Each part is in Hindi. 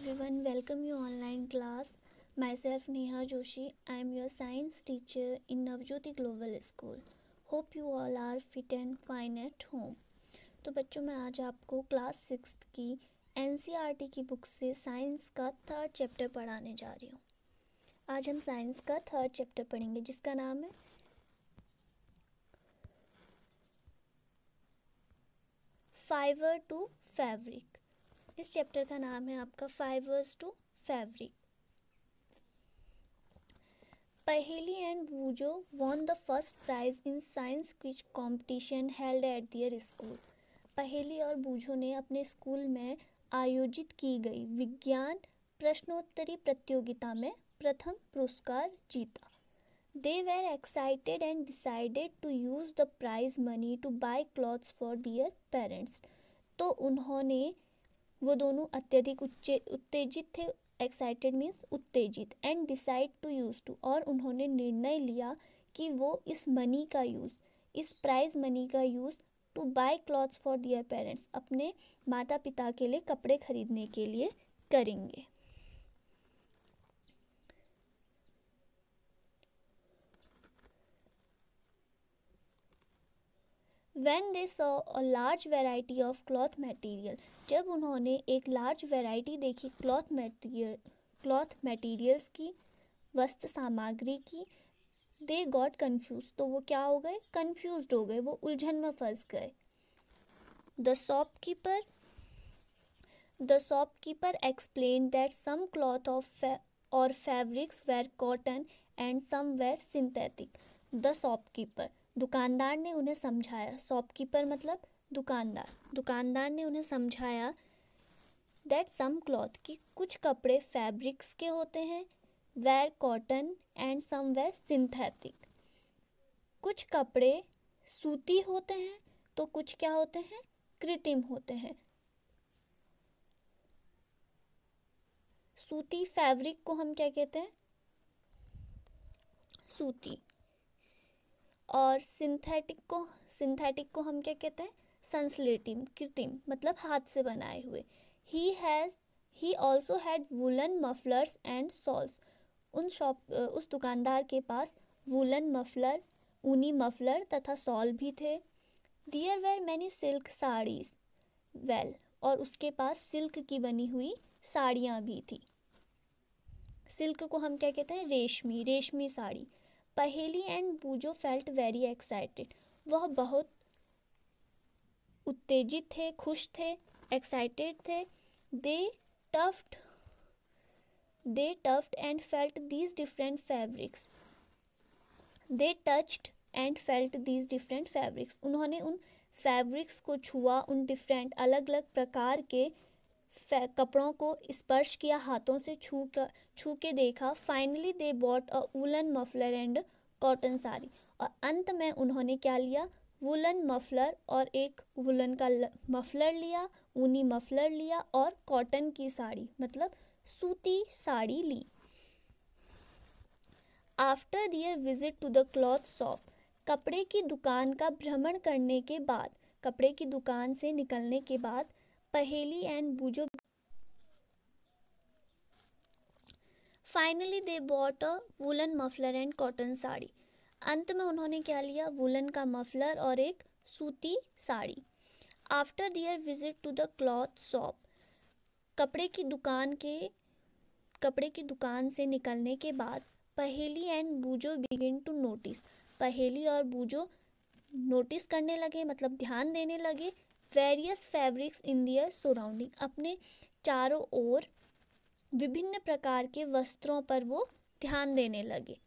everyone, welcome you online class. Myself Neha Joshi. I am your science teacher in Navjyoti Global School. Hope you all are fit and fine at home. तो बच्चों मैं आज आपको क्लास 6 की NCERT की बुक से साइंस का 3rd चैप्टर पढ़ाने जा रही हूँ। आज हम साइंस का 3rd चैप्टर पढ़ेंगे जिसका नाम है फाइबर टू फैब्रिक। इस चैप्टर का नाम है आपका फाइबर्स टू फैब्रिक। पहेली and बूजो won the first prize in science quiz competition held at their school। पहेली और बूजो ने अपने स्कूल में आयोजित की गई विज्ञान प्रश्नोत्तरी प्रतियोगिता में प्रथम पुरस्कार जीता। They were excited and decided to use the prize money to buy clothes for their parents। तो उन्होंने वो दोनों अत्यधिक उत्तेजित थे। एक्साइटेड मीन्स उत्तेजित, and decide to use to, और उन्होंने निर्णय लिया कि वो इस मनी का यूज़, इस प्राइज मनी का use to buy clothes for their parents, अपने माता पिता के लिए कपड़े खरीदने के लिए करेंगे। When they saw a large variety of cloth material, जब उन्होंने एक लार्ज वैरायटी देखी क्लॉथ मटेरियल्स की, वस्त्र सामग्री की, they got confused, तो वो क्या हो गए? confused हो गए, वो उलझन में फंस गए। The shopkeeper explained that some cloth or fabrics were cotton and some were synthetic। The shopkeeper, दुकानदार ने उन्हें समझाया। शॉपकीपर मतलब दुकानदार। दुकानदार ने उन्हें समझाया दैट सम क्लॉथ, कि कुछ कपड़े फैब्रिक्स के होते हैं, were cotton and some were synthetic. कुछ कपड़े सूती होते हैं तो कुछ क्या होते हैं? कृत्रिम होते हैं। सूती फैब्रिक को हम क्या कहते हैं? सूती। और सिंथेटिक को हम क्या कहते हैं? संश्लेषित, कृत्रिम, मतलब हाथ से बनाए हुए। He also had woollen mufflers and shawls. उस दुकानदार के पास वुलन मफलर, ऊनी मफलर तथा शॉल भी थे। There were many silk saris, और उसके पास सिल्क की बनी हुई साड़ियाँ भी थी। सिल्क को हम क्या कहते हैं? रेशमी sari. Paheli and Boojho felt very excited, वह बहुत उत्तेजित थे, खुश थे, एक्साइटेड थे। They touched and felt these different fabrics. They touched and felt these different fabrics, उन्होंने उन फैब्रिक्स को छुआ, उन डिफरेंट अलग अलग प्रकार के कपड़ों को स्पर्श किया, हाथों से छू के देखा। Finally they bought a woollen muffler and cotton sari, और अंत में उन्होंने क्या लिया? वुलन मफलर और एक वुलन का मफलर लिया, ऊनी मफलर लिया, और कॉटन की साड़ी मतलब सूती साड़ी ली। After their visit to the cloth shop, कपड़े की दुकान का भ्रमण करने के बाद, कपड़े की दुकान से निकलने के बाद, Paheli and बूजो finally they bought a woollen muffler and cotton sari, अंत में उन्होंने क्या लिया? वुलन का मफलर और एक सूती sari. After their visit to the cloth shop, कपड़े की दुकान से निकलने के बाद, Paheli and Boojho begin to notice, Paheli और बूजो नोटिस करने लगे, मतलब ध्यान देने लगे, वेरियस फैब्रिक्स इन दियर सराउंडिंग, अपने चारों ओर विभिन्न प्रकार के वस्त्रों पर वो ध्यान देने लगे।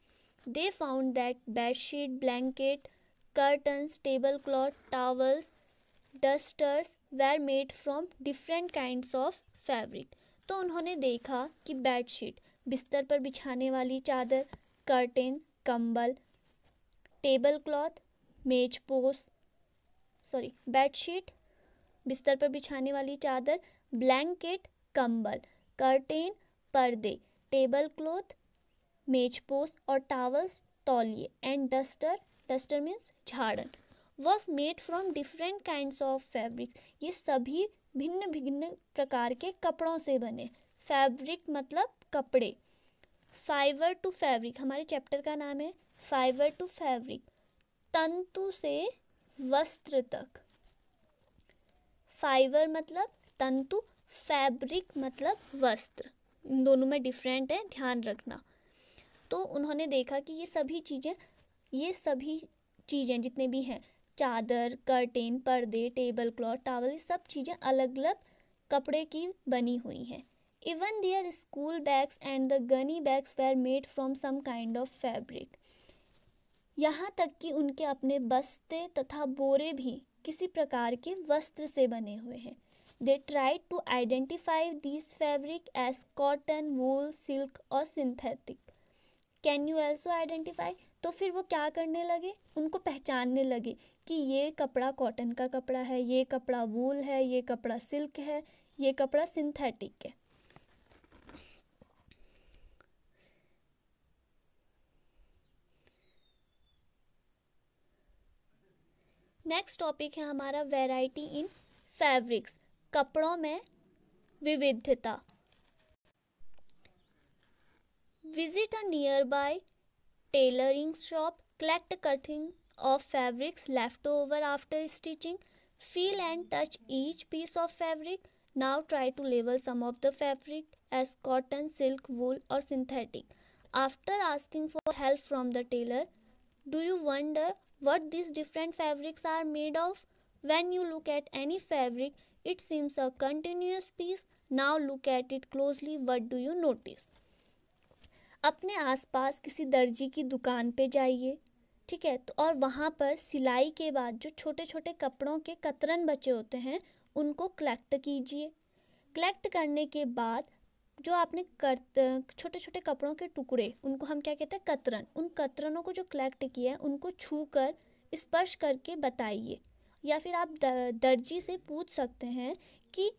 They found that bedsheet, blanket, curtains, table cloth, towels, dusters where made from different kinds of fabric. तो उन्होंने देखा कि बेडशीट, बिस्तर पर बिछाने वाली चादर, कर्टेन, कंबल, टेबल क्लॉथ, बेडशीट, बिस्तर पर बिछाने वाली चादर, ब्लैंकेट, कंबल, कर्टेन, पर्दे, टेबल क्लॉथ, मेजपोश, और टावल्स, तौलिए, एंड डस्टर मीन्स झाड़न, was made from different kinds of fabric, ये सभी भिन्न भिन्न प्रकार के कपड़ों से बने। फैब्रिक मतलब कपड़े, फाइबर टू फैब्रिक, हमारे चैप्टर का नाम है फाइबर टू फैब्रिक, तंतु से वस्त्र तक। फाइबर मतलब तंतु, फैब्रिक मतलब वस्त्र, इन दोनों में डिफरेंट है, ध्यान रखना। तो उन्होंने देखा कि ये सभी चीज़ें जितने भी हैं, चादर, कर्टेन, पर्दे, टेबल क्लॉथ, टॉवल, ये सब चीज़ें अलग अलग कपड़े की बनी हुई हैं। Even their school bags and the gunny bags were made from some kind of fabric. यहाँ तक कि उनके अपने बस्ते तथा बोरे भी किसी प्रकार के वस्त्र से बने हुए हैं। They try to identify this fabric as cotton, wool, silk और synthetic. Can you also identify? तो फिर वो क्या करने लगे, उनको पहचानने लगे कि ये कपड़ा कॉटन का कपड़ा है, ये कपड़ा वूल है, ये कपड़ा सिल्क है, ये कपड़ा सिंथेटिक है। नेक्स्ट टॉपिक है हमारा वैरायटी इन फैब्रिक्स, कपड़ों में विविधता। Visit a near by tailoring shop, collect cutting of fabrics left over after stitching, feel and touch each piece of fabric. Now try to label some of the fabric as cotton, silk, wool or synthetic. After asking for help from the tailor, do you wonder what these different fabrics are made of? When you look at any fabric, it seems a continuous piece. Now look at it closely. What do you notice? अपने आसपास किसी दर्जी की दुकान पे जाइए, ठीक है, तो और वहाँ पर सिलाई के बाद जो छोटे छोटे कपड़ों के कतरन बचे होते हैं उनको कलेक्ट कीजिए। कलेक्ट करने के बाद जो आपने छोटे छोटे कपड़ों के टुकड़े, उनको हम क्या कहते हैं, कतरन, उन कतरनों को जो कलेक्ट किया है उनको छू कर स्पर्श करके बताइए। या फिर आप दर्जी से पूछ सकते हैं कि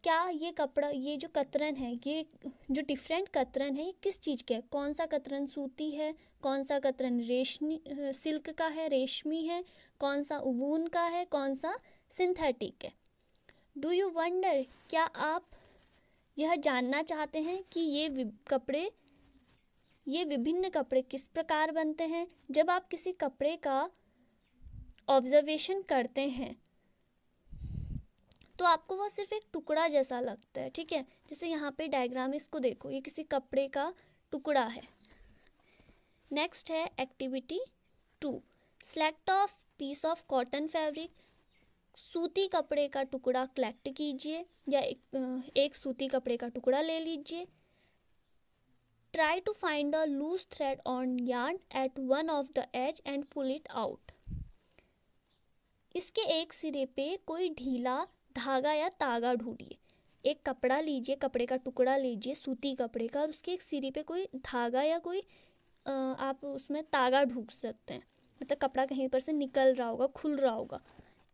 क्या ये कपड़ा, ये जो कतरन है, ये जो डिफरेंट कतरन है, ये किस चीज़ के है, कौन सा कतरन सूती है, कौन सा कतरन रेशमी सिल्क का है, रेशमी है, कौन सा वून का है, कौन सा सिंथेटिक है। डू यू वंडर, क्या आप यह जानना चाहते हैं कि ये विभिन्न कपड़े किस प्रकार बनते हैं? जब आप किसी कपड़े का ऑब्जर्वेशन करते हैं तो आपको वो सिर्फ एक टुकड़ा जैसा लगता है, ठीक है। जैसे यहाँ पे डायग्राम, इसको देखो, ये किसी कपड़े का टुकड़ा है। नेक्स्ट है activity 2, select of peace of cotton fabric. सूती कपड़े का टुकड़ा कलेक्ट कीजिए या एक सूती कपड़े का टुकड़ा ले लीजिए। Try to find a loose thread on yarn at one of the edge and pull it out. इसके एक सिरे पे कोई ढीला धागा या तागा ढूंढिए। एक कपड़ा लीजिए, कपड़े का टुकड़ा लीजिए सूती कपड़े का, और उसके एक सिरे पे कोई धागा या कोई आप उसमें तागा ढूंढ सकते हैं, मतलब कपड़ा कहीं पर से निकल रहा होगा, खुल रहा होगा।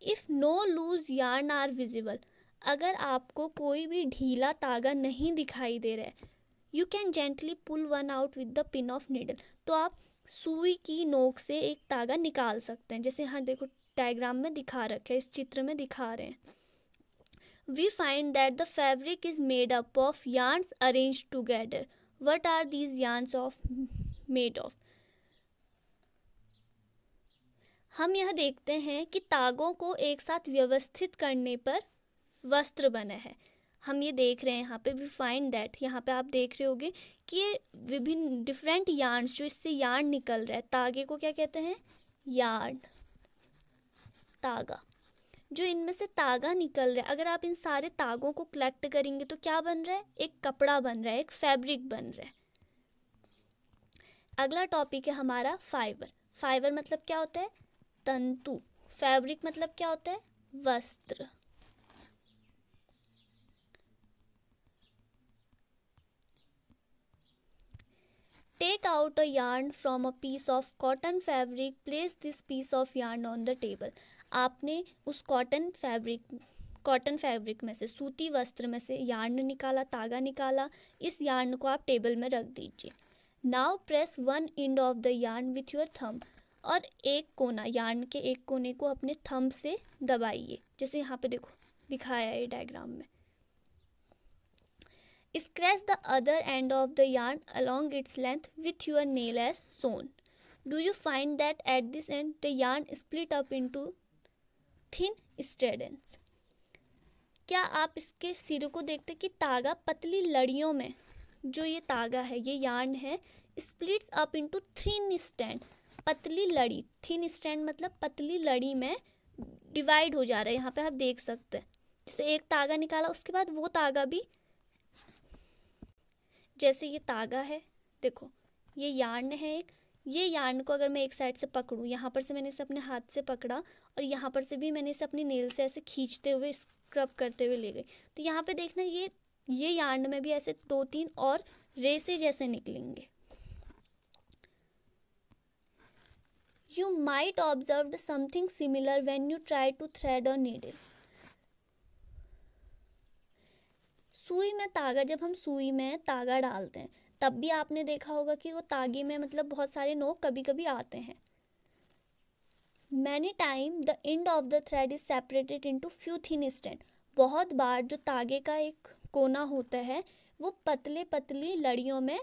If no loose yarn are visible, अगर आपको कोई भी ढीला तागा नहीं दिखाई दे रहा है, you can gently pull one out with the pin of needle, तो आप सुई की नोक से एक तागा निकाल सकते हैं। जैसे यहाँ देखो डायग्राम में दिखा रखे हैं, इस चित्र में दिखा रहे हैं। We find that the fabric is made up of yarns arranged together. What are these yarns made of? हम यह देखते हैं कि तागों को एक साथ व्यवस्थित करने पर वस्त्र बना है। हम ये देख रहे हैं यहाँ पे, we find that, यहाँ पे आप देख रहे होगे कि ये विभिन्न डिफरेंट यार्न्स, जो इससे यार्न निकल रहा है, तागे को क्या कहते हैं, यार्न, तागा। जो इनमें से तागा निकल रहा है, अगर आप इन सारे तागों को कलेक्ट करेंगे तो क्या बन रहा है, एक कपड़ा बन रहा है, एक फैब्रिक बन रहा है। अगला टॉपिक है हमारा फाइबर। फाइबर मतलब क्या होता है, तंतु। फैब्रिक मतलब क्या होता है, वस्त्र। Take out a yarn from a piece of cotton fabric. Place this piece of yarn on the table. आपने उस कॉटन फैब्रिक में से, सूती वस्त्र में से यार्न निकाला, तागा निकाला, इस यार्न को आप टेबल में रख दीजिए। Now press one end of the yarn with your thumb, और एक कोना, यार्न के एक कोने को अपने थंब से दबाइए, जैसे यहाँ पे देखो दिखाया है डायग्राम में। Scratch the other end of the yarn along its length with your nail as shown. Do you find that at this end the yarn split up into thin strands? क्या आप इसके सिरे को देखते कि तागा पतली लड़ियों में, जो ये तागा है, ये यार्न है, splits up into thin strand, पतली लड़ी, थिन स्ट्रैंड मतलब पतली लड़ी में डिवाइड हो जा रहा है। यहाँ पे आप देख सकते हैं, जैसे एक तागा निकाला उसके बाद वो तागा भी, जैसे ये तागा है, देखो ये यार्न है एक, ये यार्न को अगर मैं एक साइड से पकड़ूँ, यहाँ पर से मैंने इसे अपने हाथ से पकड़ा और यहाँ पर से भी मैंने इसे अपनी नेल से ऐसे खींचते हुए स्क्रब करते हुए ले गई, तो यहाँ पे देखना ये यार्न में भी ऐसे 2-3 और रेसे जैसे निकलेंगे। You might observe something similar when you try to thread a needle. सुई में तागा, जब हम सुई में तागा डालते हैं तब भी आपने देखा होगा कि वो तागे में मतलब बहुत सारे नोक कभी कभी आते हैं। Many times the end of the thread is separated into few thin strands. बहुत बार जो तागे का एक कोना होता है वो पतले पतली लड़ियों में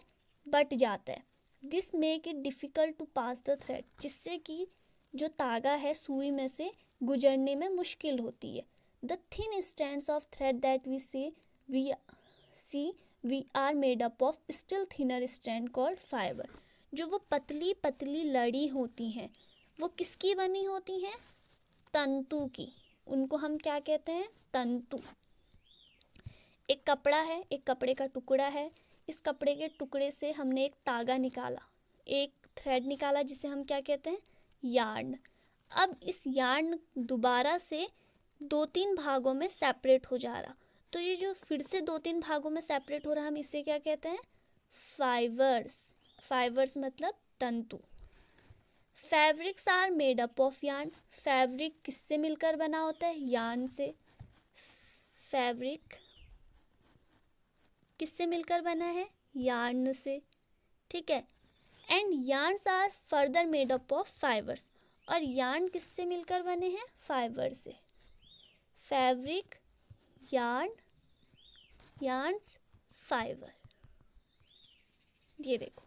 बट जाता है। This make it difficult to pass the thread, जिससे कि जो तागा है सुई में से गुजरने में मुश्किल होती है। The thin strands of thread that we are made up of still thinner strand called fiber. जो वो पतली पतली लड़ी होती हैं वो किसकी बनी होती हैं? तंतु की। उनको हम क्या कहते हैं? तंतु। एक कपड़ा है, एक कपड़े का टुकड़ा है, इस कपड़े के टुकड़े से हमने एक तागा निकाला, एक थ्रेड निकाला जिसे हम क्या कहते हैं? यार्न। अब इस यार्न दोबारा से 2-3 भागों में सेपरेट हो जा रहा, तो ये जो फिर से 2-3 भागों में सेपरेट हो रहा, हम इसे क्या कहते हैं? फाइबर्स। फाइबर्स मतलब तंतु। Fabrics are made up of yarn. Fabric किससे मिलकर बना होता है? यार्न से। फैब्रिक किससे मिलकर बना है? यार्न से, ठीक है। And yarns are further made up of fibres. और यार्न किससे मिलकर बने हैं? फाइबर से। Fabric, yarn, yarns, fibre. ये देखो।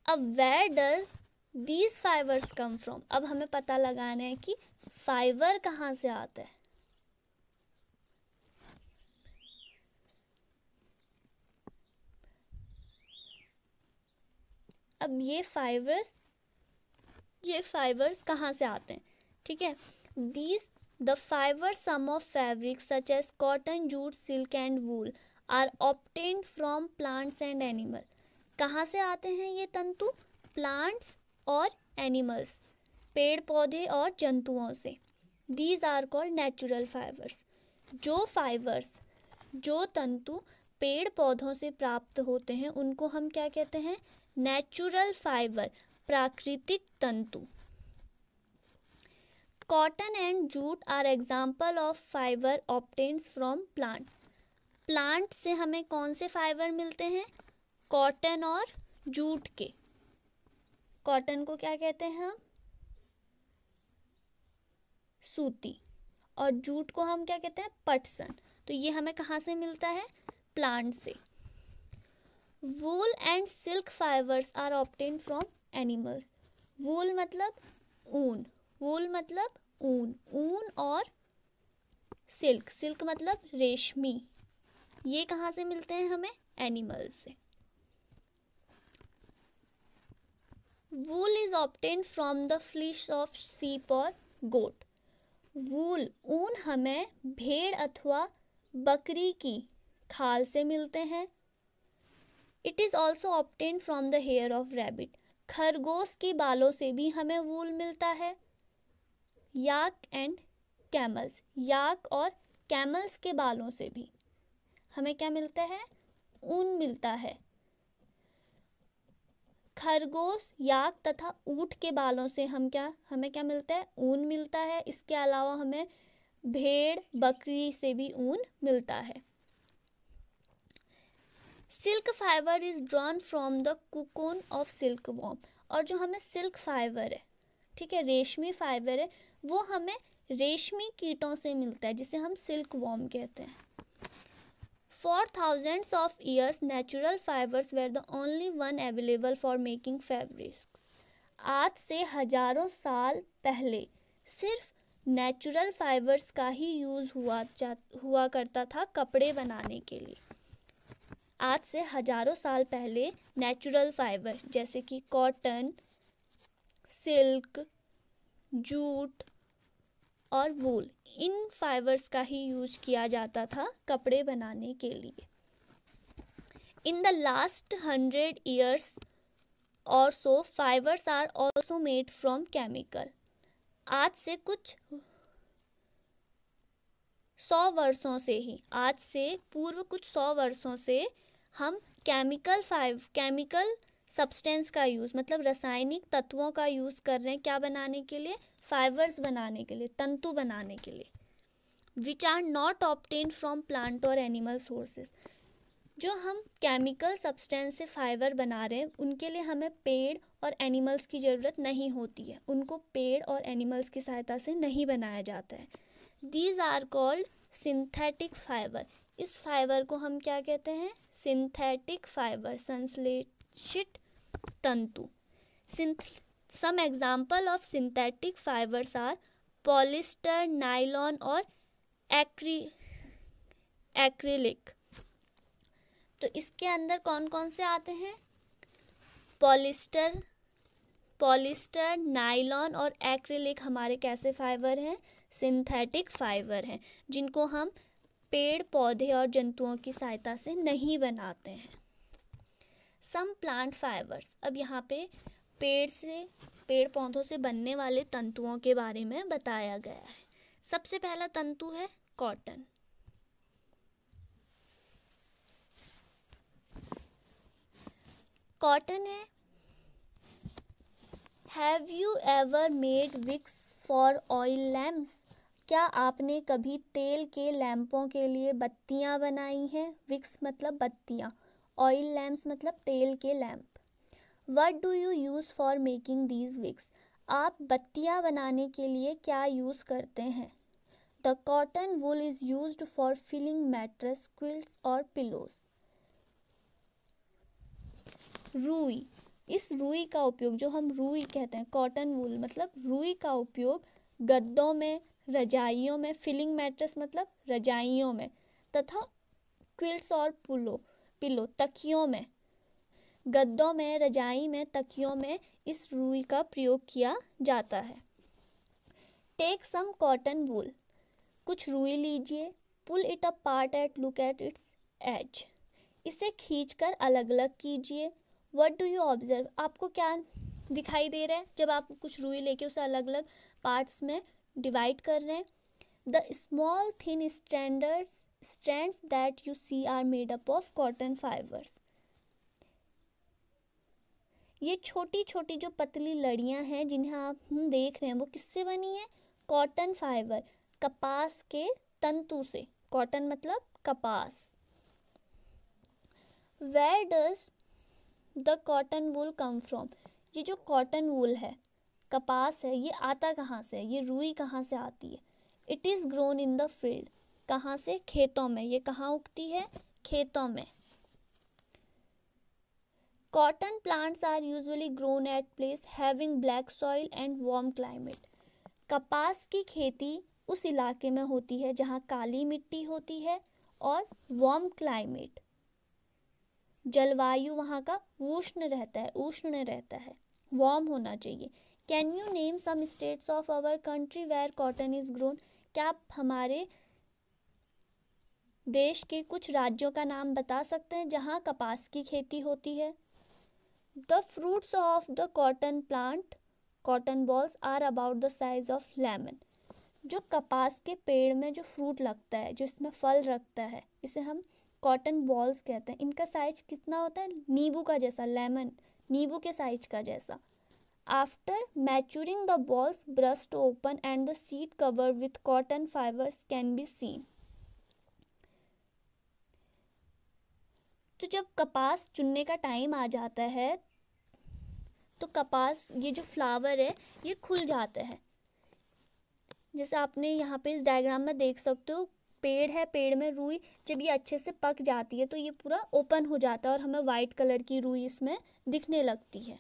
अब where does these fibres come from? अब हमें पता लगाना है कि फाइबर कहाँ से आता है। अब ये फाइबर्स कहाँ से आते हैं, ठीक है। The fibre some of fabric such as cotton, jute, silk and wool are obtained from plants and animal. कहाँ से आते हैं ये तंतु? प्लांट्स और एनिमल्स, पेड़ पौधे और जंतुओं से। These are called natural fibres. जो तंतु पेड़ पौधों से प्राप्त होते हैं उनको हम क्या कहते हैं? नेचुरल फाइबर, प्राकृतिक तंतु। Cotton and jute are example of fibre obtained from plant. Plant से हमें कौन से फाइबर मिलते हैं? कॉटन और जूट के। कॉटन को क्या कहते हैं हम? सूती। और जूट को हम क्या कहते हैं? पटसन। तो ये हमें कहाँ से मिलता है? प्लांट से। Wool and silk fibres are obtained from animals. Wool मतलब ऊन, वूल मतलब ऊन, ऊन और सिल्क, सिल्क मतलब रेशमी। ये कहाँ से मिलते हैं हमें? एनिमल्स से। Wool is obtained from the fleece of sheep और गोट। वूल, ऊन हमें भेड़ अथवा बकरी की खाल से मिलते हैं। It is also obtained from the hair of rabbit. खरगोश के बालों से भी हमें वूल मिलता है। याक एंड कैमल्स, याक और कैमल्स के बालों से भी हमें क्या मिलता है? ऊन मिलता है। खरगोश, याक तथा ऊंट के बालों से हमें क्या मिलता है? ऊन मिलता है। इसके अलावा हमें भेड़, बकरी से भी ऊन मिलता है। Silk fibre is drawn from the cocoon of silk worm. और जो हमें सिल्क फाइबर है, ठीक है, रेशमी फाइबर है, वो हमें रेशमी कीटों से मिलता है जिसे हम सिल्क वॉर्म कहते हैं। For thousands of years, natural fibers were the only one available for making fabrics. आज से हजारों साल पहले सिर्फ नेचुरल फाइबर्स का ही यूज़ हुआ करता था कपड़े बनाने के लिए। आज से हजारों साल पहले नेचुरल फाइबर जैसे कि कॉटन, सिल्क, जूट और वूल, इन फाइबर्स का ही यूज किया जाता था कपड़े बनाने के लिए। इन द लास्ट 100 years और so fibres are also made from chemical. आज से कुछ 100 वर्षों से ही, आज से पूर्व कुछ 100 वर्षों से हम केमिकल सब्सटेंस का यूज़, मतलब रासायनिक तत्वों का यूज़ कर रहे हैं। क्या बनाने के लिए? फाइबर्स बनाने के लिए, तंतु बनाने के लिए। Which are not obtained from plant और एनिमल सोर्सेज। जो हम केमिकल सब्सटेंस से फाइबर बना रहे हैं उनके लिए हमें पेड़ और एनिमल्स की ज़रूरत नहीं होती है, उनको पेड़ और एनिमल्स की सहायता से नहीं बनाया जाता है। These are called synthetic fibre. इस फाइबर को हम क्या कहते हैं? सिंथेटिक फाइबर, संश्लेषित तंतु। Some example of synthetic fibres are polyester, nylon और एक्रिलिक। तो इसके अंदर कौन कौन से आते हैं? पॉलिस्टर, नायलॉन और एक्रिलिक हमारे कैसे फाइबर हैं? सिंथेटिक फाइबर हैं, जिनको हम पेड़ पौधे और जंतुओं की सहायता से नहीं बनाते हैं। Some plant fibres. अब यहाँ पे पेड़ पौधों से बनने वाले तंतुओं के बारे में बताया गया है। सबसे पहला तंतु है कॉटन। कॉटन है। Have you ever made wicks for oil lamps? क्या आपने कभी तेल के लैंपों के लिए बत्तियां बनाई हैं? विक्स मतलब बत्तियां, ऑयल लैम्प्स मतलब तेल के lamp. What do you use for making these wicks? आप बत्तियां बनाने के लिए क्या यूज़ करते हैं? The cotton wool is used for filling mattress, quilts और pillows. रुई। इस रुई का उपयोग, जो हम रुई कहते हैं, कॉटन वूल मतलब रुई का उपयोग गद्दों में, रजाइयों में, फिलिंग मैट्रेस मतलब रजाइयों में, तथा क्विल्ट्स और पिलो तकियों में, गद्दों में, रजाई में, तकियों में इस रुई का प्रयोग किया जाता है। Take some cotton wool. कुछ रुई लीजिए। Pull it apart at look at its edge. इसे खींचकर अलग अलग कीजिए। What do you observe? आपको क्या दिखाई दे रहा है जब आप कुछ रुई लेके उसे अलग अलग पार्ट्स में डिवाइड कर रहे हैं? The small thin strands that you see are made up of cotton fibers. ये छोटी छोटी जो पतली लड़ियां हैं जिन्हें हम देख रहे हैं वो किससे बनी है? कॉटन फाइबर, कपास के तंतु से। कॉटन मतलब कपास। Where does the cotton wool come from? ये जो कॉटन वूल है, कपास है, ये आता कहाँ से है? ये रुई कहाँ से आती है? It is grown in the field. कहाँ से? खेतों में। ये कहाँ उगती है? खेतों में। Cotton plants are usually grown at place having black soil and warm climate. कपास की खेती उस इलाके में होती है जहाँ काली मिट्टी होती है और वार्म क्लाइमेट, जलवायु वहाँ का उष्ण रहता है, वार्म होना चाहिए। Can you name some states of our country where cotton is grown? क्या आप हमारे देश के कुछ राज्यों का नाम बता सकते हैं जहाँ कपास की खेती होती है? The fruits of the cotton plant, cotton bolls are about the size of lemon. जो कपास के पेड़ में जो फ्रूट लगता है, जो इसमें फल रखता है, इसे हम कॉटन बॉल्स कहते हैं। इनका साइज कितना होता है? नींबू का जैसा, लेमन, नींबू के साइज का जैसा। After maturing the balls burst open and the seed cover with cotton fibres can be seen. तो जब कपास चुनने का टाइम आ जाता है तो कपास, ये जो फ्लावर है ये खुल जाता है। जैसे आपने यहाँ पे इस डायग्राम में देख सकते हो, पेड़ है, पेड़ में रुई जब ये अच्छे से पक जाती है तो ये पूरा ओपन हो जाता है और हमें वाइट कलर की रुई इसमें दिखने लगती है।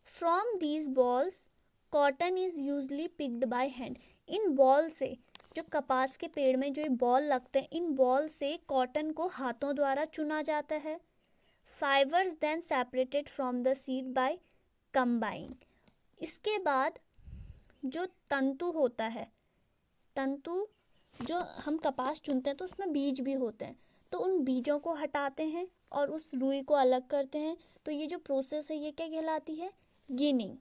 From these balls cotton is usually picked by hand. In ball से, जो कपास के पेड़ में जो ये बॉल लगते हैं, इन बॉल से कॉटन को हाथों द्वारा चुना जाता है। Fibres then separated from the seed by combine. इसके बाद जो तंतु होता है, तंतु जो हम कपास चुनते हैं तो उसमें बीज भी होते हैं, तो उन बीजों को हटाते हैं और उस रुई को अलग करते हैं। तो ये जो प्रोसेस है ये क्या कहलाती है? Ginning.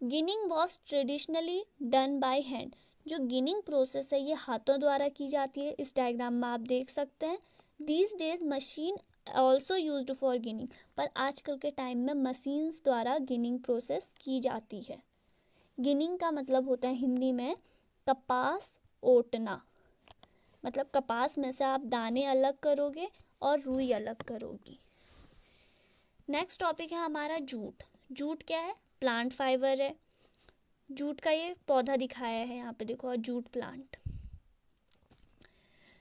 Ginning was traditionally done by hand. जो गिनिंग प्रोसेस है ये हाथों द्वारा की जाती है। इस डायग्राम में आप देख सकते हैं। These days machine also used for ginning. पर आजकल के टाइम में मशीन्स द्वारा गिनिंग प्रोसेस की जाती है। गिनिंग का मतलब होता है हिंदी में कपास ओटना। मतलब कपास में से आप दाने अलग करोगे और रुई अलग करोगी। नेक्स्ट टॉपिक है हमारा जूट। जूट क्या है? प्लांट फाइबर है। जूट का ये पौधा दिखाया है यहाँ पे, देखो, jute plant.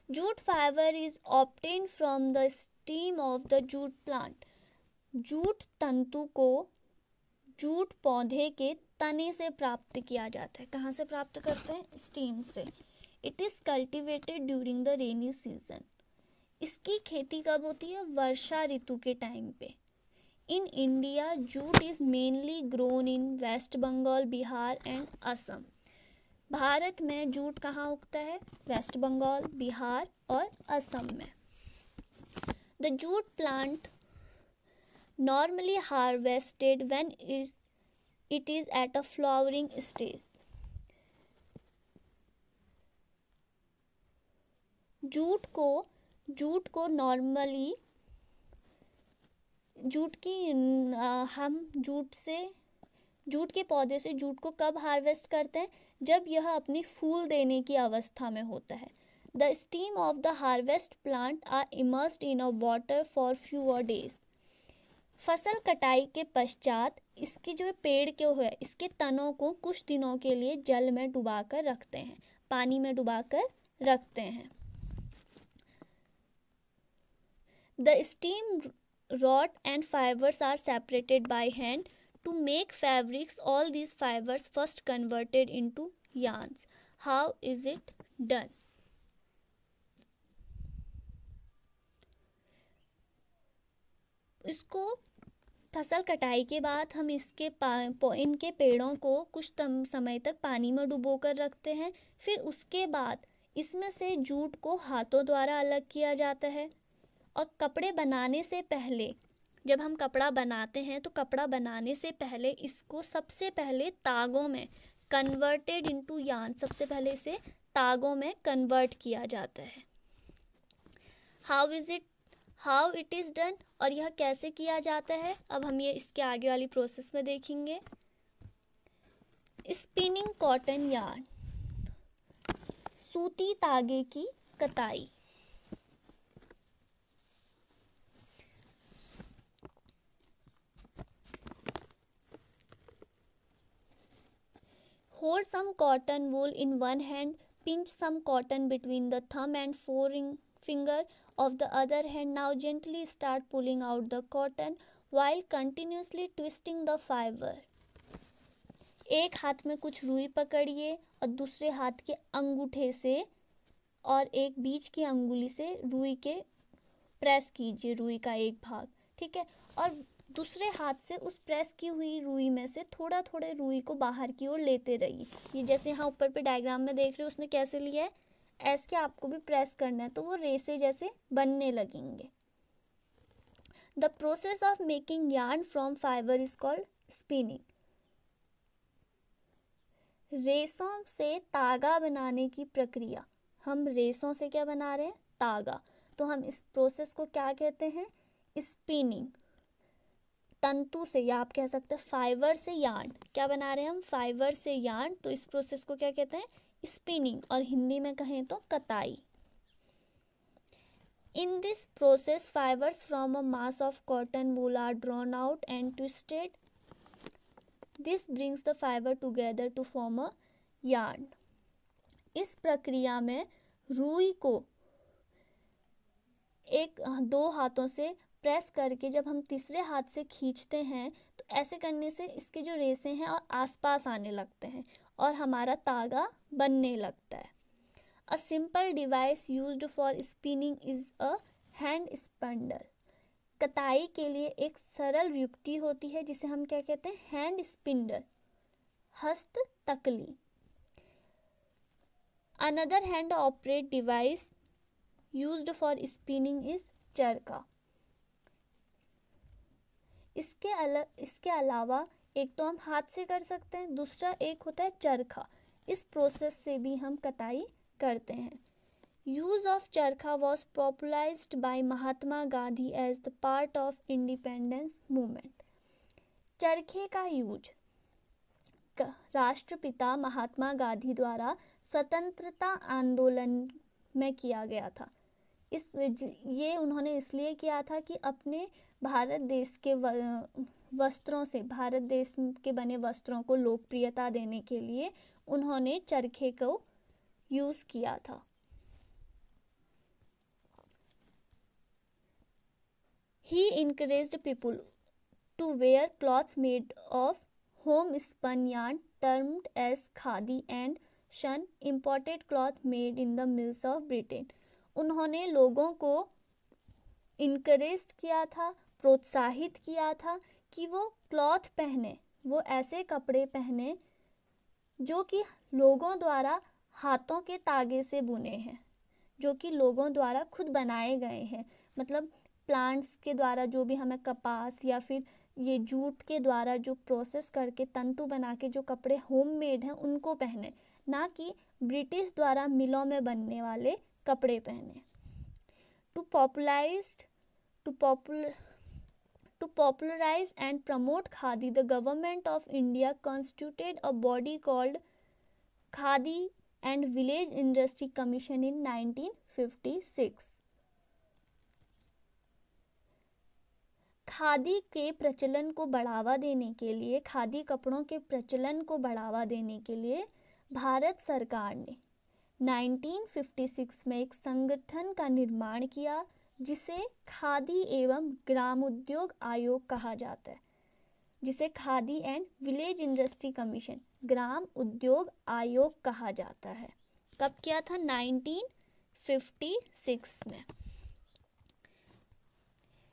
Jute fibre is obtained from the stem of the jute plant. Jute तंतु को जूट पौधे के तने से प्राप्त किया जाता है। कहाँ से प्राप्त करते हैं? स्टीम से। It is cultivated during the rainy season. इसकी खेती कब होती है? वर्षा ऋतु के टाइम पे। In India jute is mainly grown in West Bengal, Bihar and Assam. भारत में जूट कहाँ उगता है? वेस्ट बंगाल, बिहार और असम में। The jute plant normally harvested when it is at a flowering stage. Jute को नॉर्मली हम जूट के पौधे से जूट को कब हार्वेस्ट करते हैं? जब यह अपनी फूल देने की अवस्था में होता है। The stem of the harvest plant are immersed in a water for few days. फसल कटाई के पश्चात इसके जो पेड़ के है, इसके तनों को कुछ दिनों के लिए जल में डुबाकर रखते हैं, पानी में डुबाकर रखते हैं। The steam rod and fibers are separated by hand to make fabrics. All these fibers first converted into yarns. How is it done? इसको फसल कटाई के बाद हम इनके पेड़ों को कुछ समय तक पानी में डुबो कर रखते हैं। फिर उसके बाद इसमें से जूट को हाथों द्वारा अलग किया जाता है। और कपड़े बनाने से पहले, जब हम कपड़ा बनाते हैं तो कपड़ा बनाने से पहले इसको सबसे पहले तागों में कन्वर्टेड इनटू यार्न, सबसे पहले इसे तागों में कन्वर्ट किया जाता है। हाउ इट इज़ डन, और यह कैसे किया जाता है, अब हम ये इसके आगे वाली प्रोसेस में देखेंगे। स्पिनिंग कॉटन यार्न, सूती तागे की कताई। Hold some cotton wool in one hand, pinch some cotton between the thumb and forefinger of the other hand. Now gently start pulling out the cotton while continuously twisting the fiber. एक हाथ में कुछ रुई पकड़िए और दूसरे हाथ के अंगूठे से और एक बीच की अंगुली से रुई के प्रेस कीजिए, रुई का एक भाग, ठीक है। और दूसरे हाथ से उस प्रेस की हुई रुई में से थोड़ा थोड़ा रुई को बाहर की ओर लेते रहिए। ये जैसे यहाँ ऊपर पे डायग्राम में देख रहे हो, उसने कैसे लिया है, ऐसे आपको भी प्रेस करना है तो वो रेसे जैसे बनने लगेंगे। The process of making yarn from fibre is called spinning. रेसों से तागा बनाने की प्रक्रिया, हम रेसों से क्या बना रहे हैं? तागा। तो हम इस प्रोसेस को क्या कहते हैं? स्पिनिंग। तंतु से, या आप कह सकते हैं फाइबर से यार्न, क्या बना रहे हैं हम? फाइबर से यार्न। तो इस प्रोसेस को क्या कहते हैं? स्पिनिंग। और हिंदी में कहें तो कताई। In this process fibres from a mass of cotton wool are drawn out and twisted this brings the fibre together to form a yarn. इस प्रक्रिया में रुई को दो हाथों से प्रेस करके जब हम तीसरे हाथ से खींचते हैं तो ऐसे करने से इसके जो रेशे हैं और आसपास आने लगते हैं और हमारा तागा बनने लगता है। A simple device used for spinning is a hand spindle. कताई के लिए एक सरल युक्ति होती है जिसे हम क्या कहते हैं, हैंड स्पिंडल, हस्त तकली। Another hand operate device used for spinning is चरखा। इसके अलावा एक तो हम हाथ से कर सकते हैं, दूसरा एक होता है चरखा। इस प्रोसेस से भी हम कताई करते हैं। Use of charkha was popularised by Mahatma Gandhi as the part of independence movement. चरखे का यूज राष्ट्रपिता महात्मा गांधी द्वारा स्वतंत्रता आंदोलन में किया गया था। ये उन्होंने इसलिए किया था कि अपने भारत देश के वस्त्रों से, भारत देश के बने वस्त्रों को लोकप्रियता देने के लिए उन्होंने चरखे को यूज किया था। He encouraged people to wear clothes made of homespun yarn termed as khadi and shun imported cloth made in the mills of Britain। उन्होंने लोगों को इनकरेज किया था, प्रोत्साहित किया था कि वो क्लॉथ पहने, वो ऐसे कपड़े पहने जो कि लोगों द्वारा हाथों के तागे से बुने हैं, जो कि लोगों द्वारा खुद बनाए गए हैं। मतलब प्लांट्स के द्वारा जो भी हमें कपास या फिर ये जूट के द्वारा जो प्रोसेस करके तंतु बना के जो कपड़े होममेड हैं उनको पहने, ना कि ब्रिटिश द्वारा मिलों में बनने वाले कपड़े पहने। To popularize and promote khadi, the government of India constituted a body called Khadi and Village Industry Commission in 1956। Khadi के प्रचलन को बढ़ावा देने के लिए, खादी कपड़ों के प्रचलन को बढ़ावा देने के लिए भारत सरकार ने 1956 में एक संगठन का निर्माण किया जिसे खादी एवं ग्रामोद्योग आयोग कहा जाता है, जिसे Khadi and village industry commission, ग्राम उद्योग आयोग कहा जाता है। कब किया था? 1956 में।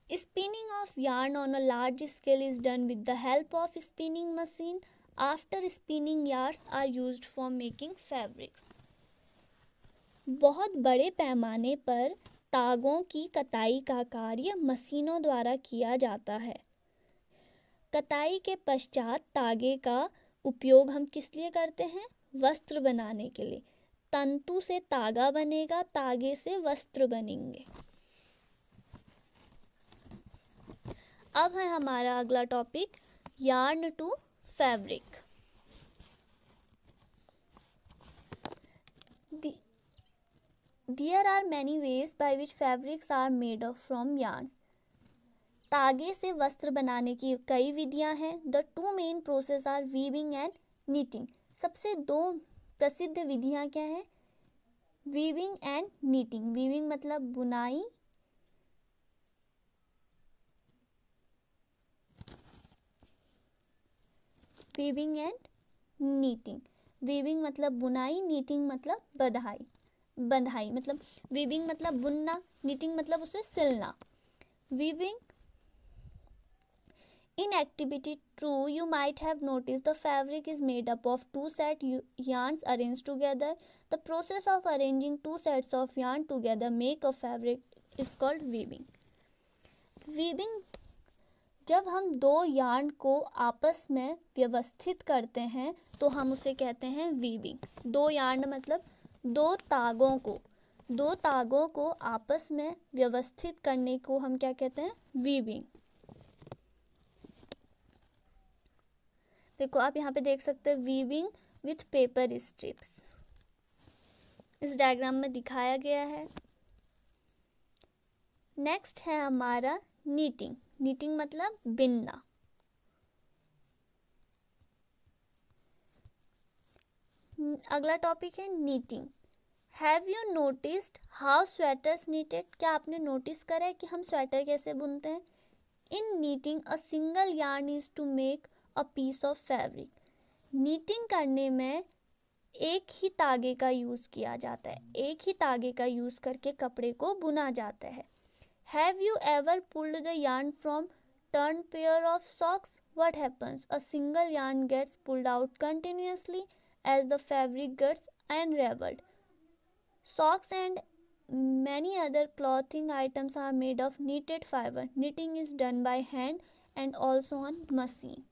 Spinning of yarn on a large scale is done with the help of spinning machine. After spinning, yarns are used for making fabrics। बहुत बड़े पैमाने पर तागों की कताई का कार्य मशीनों द्वारा किया जाता है। कताई के पश्चात तागे का उपयोग हम किस लिए करते हैं? वस्त्र बनाने के लिए। तंतु से तागा बनेगा, तागे से वस्त्र बनेंगे। अब है हमारा अगला topic, yarn to fabric. There are many ways by which fabrics are made from yarns। तागे से वस्त्र बनाने की कई विधियां हैं। The two main process are weaving and knitting। सबसे दो प्रसिद्ध विधियां क्या हैं? weaving and knitting। weaving मतलब बुनाई, weaving and knitting। weaving मतलब बुनाई, knitting मतलब बंधाई मतलब weaving मतलब बुनना, knitting मतलब उसे सिलना। weaving in activity 2 you might have noticed the fabric is made up of two set yarns arranged together। The process of arranging two sets of yarn together make a fabric is called weaving। weaving जब हम दो यार्न को आपस में व्यवस्थित करते हैं तो हम उसे कहते हैं वीविंग। दो यार्न मतलब दो तागों को आपस में व्यवस्थित करने को हम क्या कहते हैं? वीविंग। देखो आप यहाँ पे देख सकते हैं वीविंग विथ पेपर स्ट्रिप्स, इस डायग्राम में दिखाया गया है। नेक्स्ट है हमारा नीटिंग। नीटिंग मतलब बिनना। अगला टॉपिक है knitting. Have you noticed how sweaters needed? क्या आपने नोटिस करा है कि हम स्वेटर कैसे बुनते हैं? In knitting a single yarn is to make a piece of fabric. Knitting करने में एक ही तागे का यूज़ किया जाता है, एक ही तागे का यूज़ करके कपड़े को बुना जाता है। Have you ever pulled the yarn from turn pair of socks? What happens? A single yarn gets pulled out continuously as the fabric gets unraveled. Socks and many other clothing items are made of knitted fiber. Knitting is done by hand and also on machine.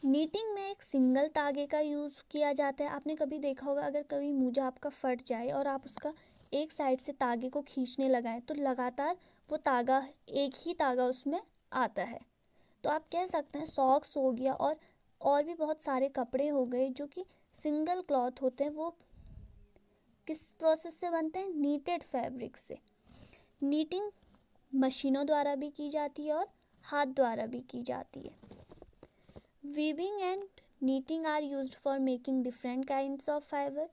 Knitting में एक सिंगल तागे का यूज़ किया जाता है। आपने कभी देखा होगा, अगर कभी मोजा आपका फट जाए और आप उसका एक साइड से तागे को खींचने लगाएं तो लगातार वो तागा, एक ही तागा उसमें आता है। तो आप कह सकते हैं सॉक्स हो गया और भी बहुत सारे कपड़े हो गए जो कि सिंगल क्लॉथ होते हैं, वो किस प्रोसेस से बनते हैं? नीटेड फैब्रिक से। नीटिंग मशीनों द्वारा भी की जाती है और हाथ द्वारा भी की जाती है। Weaving and knitting are used for making different kinds of fibre.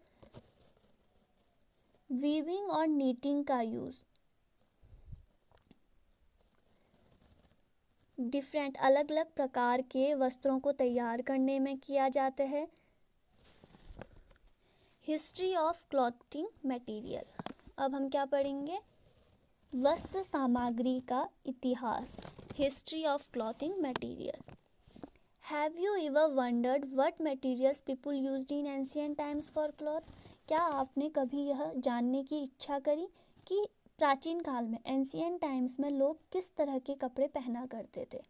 Weaving और नीटिंग का यूज़ डिफरेंट अलग अलग प्रकार के वस्त्रों को तैयार करने में किया जाता है। History of clothing material. अब हम क्या पढ़ेंगे? वस्त्र सामग्री का इतिहास। History of clothing material. Have you ever wondered what materials people used in ancient times for cloth? क्या आपने कभी यह जानने की इच्छा करी कि प्राचीन काल में, एंशिएंट टाइम्स में लोग किस तरह के कपड़े पहना करते थे?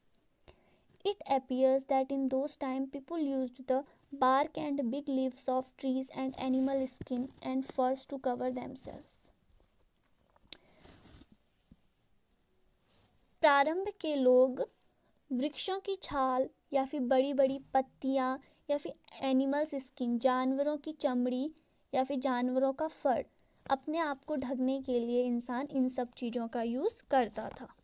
It appears that in those time people used the bark and big leaves of trees and animal skin and furs to cover themselves. प्रारंभ के लोग वृक्षों की छाल या फिर बड़ी बड़ी पत्तियां या फिर एनिमल्स स्किन, जानवरों की चमड़ी या फिर जानवरों का फर, अपने आप को ढकने के लिए इंसान इन सब चीज़ों का यूज़ करता था।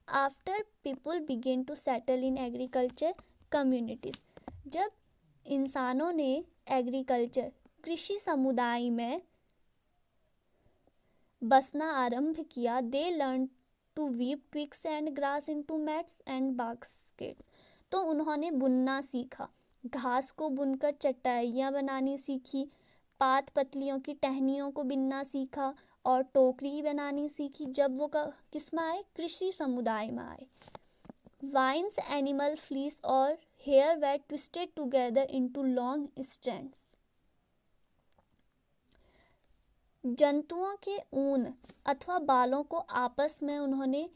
After people began to settle in agriculture communities. जब इंसानों ने एग्रीकल्चर, कृषि समुदाय में बसना आरंभ किया, they learn to weave twigs and grass into mats and baskets. तो उन्होंने बुनना सीखा, घास को बुनकर चटाइयाँ बनानी सीखी, पात पतलियों की टहनियों को बिनना सीखा और टोकरी बनानी सीखी। जब वो किस में आए? कृषि समुदाय में आए। वाइन्स, एनिमल फ्लीस और hair were twisted together into long strands. जंतुओं के ऊन अथवा बालों को आपस में उन्होंने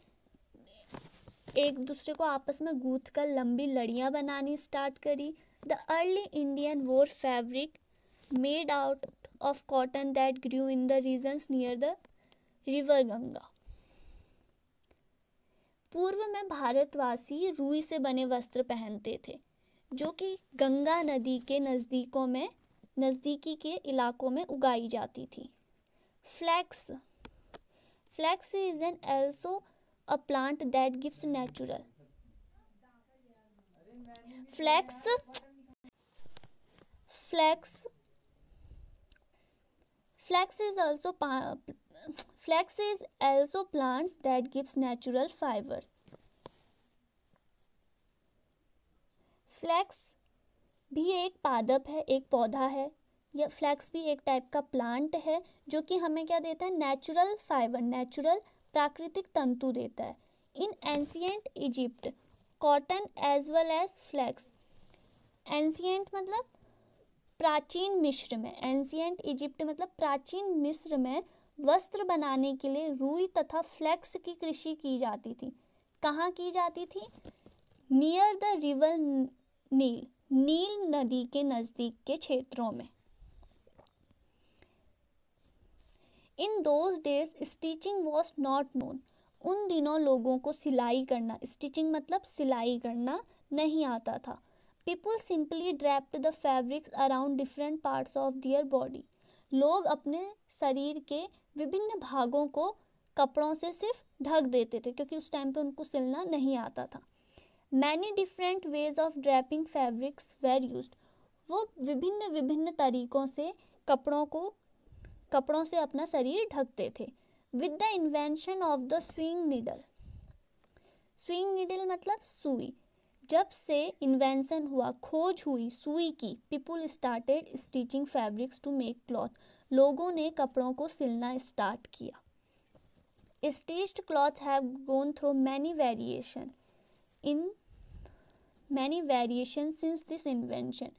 एक दूसरे को आपस में गूंथ कर लंबी लड़ियाँ बनानी स्टार्ट करी। द अर्ली इंडियन वोर fabric made out of cotton that grew in the regions near the river Ganga. पूर्व में भारतवासी रुई से बने वस्त्र पहनते थे जो कि गंगा नदी के नज़दीकी के इलाकों में उगाई जाती थी। Flax is an also a plant that gives natural Flax is also plants that gives natural fibers. Flax भी एक पादप है, एक पौधा है। यह फ्लैक्स भी एक टाइप का प्लांट है जो कि हमें क्या देता है? नेचुरल फाइबर, नेचुरल प्राकृतिक तंतु देता है। In ancient Egypt cotton as well as flax. Ancient मतलब प्राचीन मिस्र में, एंशिएंट इजिप्ट मतलब प्राचीन मिस्र में वस्त्र बनाने के लिए रुई तथा फ्लैक्स की कृषि की जाती थी। कहाँ की जाती थी? नियर द रिवर नील नदी के नज़दीक के क्षेत्रों में। In those days stitching was not known. उन दिनों लोगों को सिलाई करना, स्टिचिंग मतलब सिलाई करना, नहीं आता था। People simply draped the fabrics around different parts of their body. लोग अपने शरीर के विभिन्न भागों को कपड़ों से सिर्फ ढक देते थे क्योंकि उस टाइम पे उनको सिलना नहीं आता था। Many different ways of draping fabrics where used. वो विभिन्न विभिन्न तरीकों से कपड़ों से अपना शरीर ढकते थे। With the invention of the swing needle, swing needle मतलब सुई, जब से इन्वेंशन हुआ, खोज हुई सुई की, people started stitching fabrics to make cloth, लोगों ने कपड़ों को सिलना स्टार्ट किया। Stitched cloth have gone through many variation since this invention.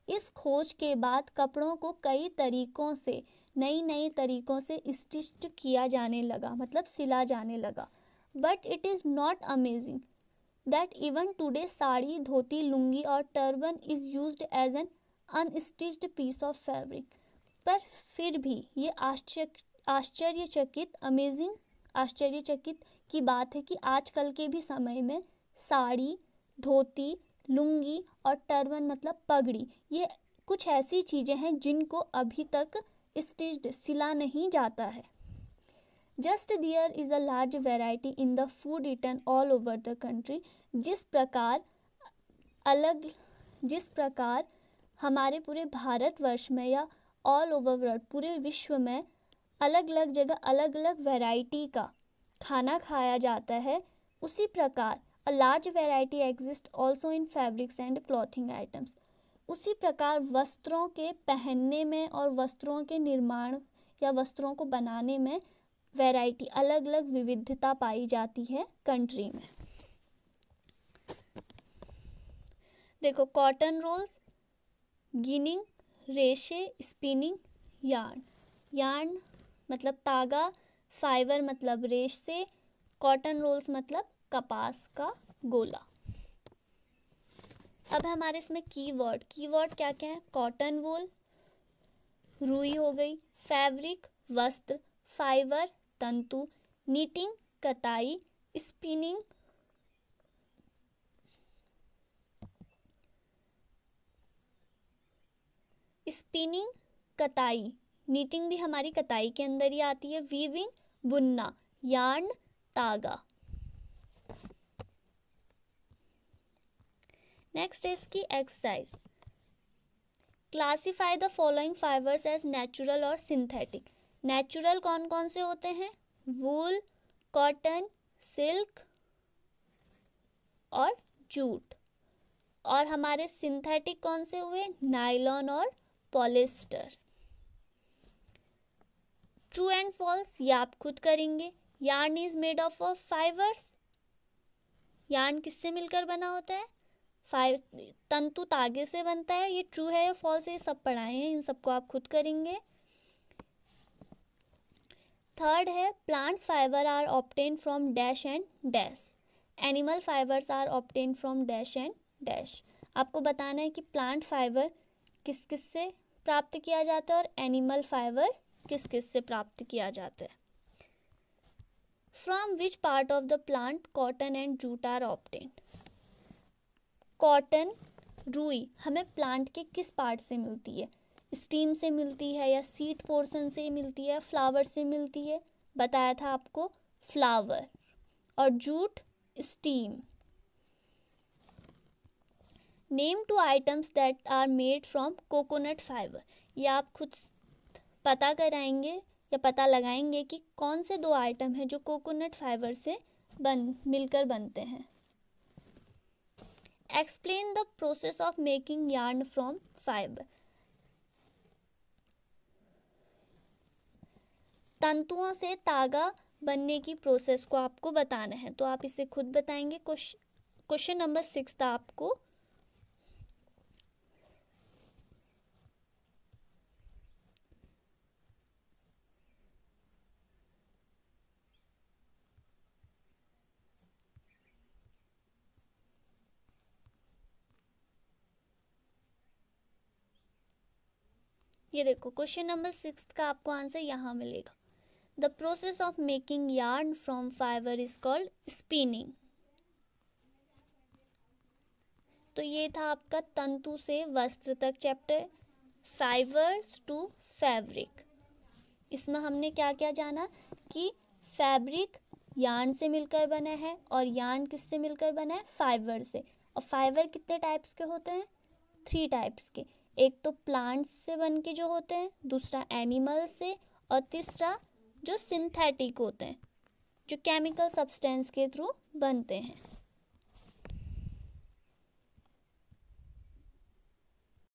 इस खोज के बाद कपड़ों को कई तरीकों से, नई तरीकों से स्टिच्ड किया जाने लगा, मतलब सिला जाने लगा। But it is not amazing that even today sari, dhoti, lungi और turban is used as an unstitched piece of fabric. पर फिर भी ये आश्चर्यचकित की बात है कि आजकल के भी समय में साड़ी, धोती, लुंगी और टर्बन मतलब पगड़ी, ये कुछ ऐसी चीज़ें हैं जिनको अभी तक स्टिच्ड, सिला नहीं जाता है। Just there is a large variety in the food eaten all over the country. जिस प्रकार हमारे पूरे भारतवर्ष में या ऑल ओवर वर्ल्ड, पूरे विश्व में अलग अलग जगह अलग अलग वैरायटी का खाना खाया जाता है, उसी प्रकार a large variety exist also in fabrics and clothing items. उसी प्रकार वस्त्रों के पहनने में और वस्त्रों के निर्माण या वस्त्रों को बनाने में वैरायटी, अलग अलग विविधता पाई जाती है कंट्री में। देखो, कॉटन रोल्स, गिनिंग, रेशे, स्पिनिंग, यार्न मतलब तागा, फाइबर मतलब रेशे, कॉटन रोल्स मतलब कपास का गोला। अब हमारे इसमें कीवर्ड क्या क्या है? कॉटन वूल, रुई हो गई, फैब्रिक वस्त्र, फाइबर तंतु, नीटिंग कताई, स्पिनिंग कताई, नीटिंग भी हमारी कताई के अंदर ही आती है, वीविंग बुनना, यार्न तागा। नेक्स्ट है इसकी exercise. Classify the following fibres as natural और सिंथेटिक। नेचुरल कौन कौन से होते हैं? वूल, कॉटन, सिल्क और जूट। और हमारे सिंथेटिक कौन से हुए? नायलॉन और पॉलिस्टर। ट्रू एंड फॉल्स ये आप खुद करेंगे। Yarn is made of fibres. Yarn किससे मिलकर बना होता है? तंतु तागे से बनता है। ये ट्रू है या फॉल्स है, ये सब पढ़ाए हैं, इन सबको आप खुद करेंगे। थर्ड है plants fibre are obtain from dash and dash, animal fibres are obtain from dash and dash. आपको बताना है कि प्लांट फाइबर किस किस से प्राप्त किया जाता है और एनिमल फाइबर किस किस से प्राप्त किया जाता है। From which part of the plant cotton and jute are obtain. Cotton, रुई हमें प्लांट के किस पार्ट से मिलती है? स्टीम से मिलती है या सीड पोर्शन से मिलती है, फ्लावर से मिलती है? बताया था आपको, फ्लावर। और jute stem. Name two items that are made from coconut fibre. ये आप खुद पता कराएंगे या पता लगाएंगे कि कौन से दो आइटम हैं जो कोकोनट फाइबर से मिलकर बनते हैं। Explain the process of making yarn from fibre. तंतुओं से तागा बनने की प्रोसेस को आपको बताना है, तो आप इसे खुद बताएंगे। क्वेश्चन नंबर 6 था आपको। ये देखो, क्वेश्चन नंबर 6 का आपको आंसर यहाँ मिलेगा। The process of making yarn from fibre is called spinning. तो ये था आपका तंतु से वस्त्र तक चैप्टर, फाइबर्स टू फैब्रिक। इसमें हमने क्या क्या जाना कि फैब्रिक यार्न से मिलकर बना है, और यार्न किससे मिलकर बना है? फाइबर से। और फाइबर कितने टाइप्स के होते हैं? 3 टाइप्स के। एक तो प्लांट्स से बन के जो होते हैं, दूसरा एनिमल से, और तीसरा जो सिंथेटिक होते हैं, जो केमिकल सब्सटेंस के थ्रू बनते हैं।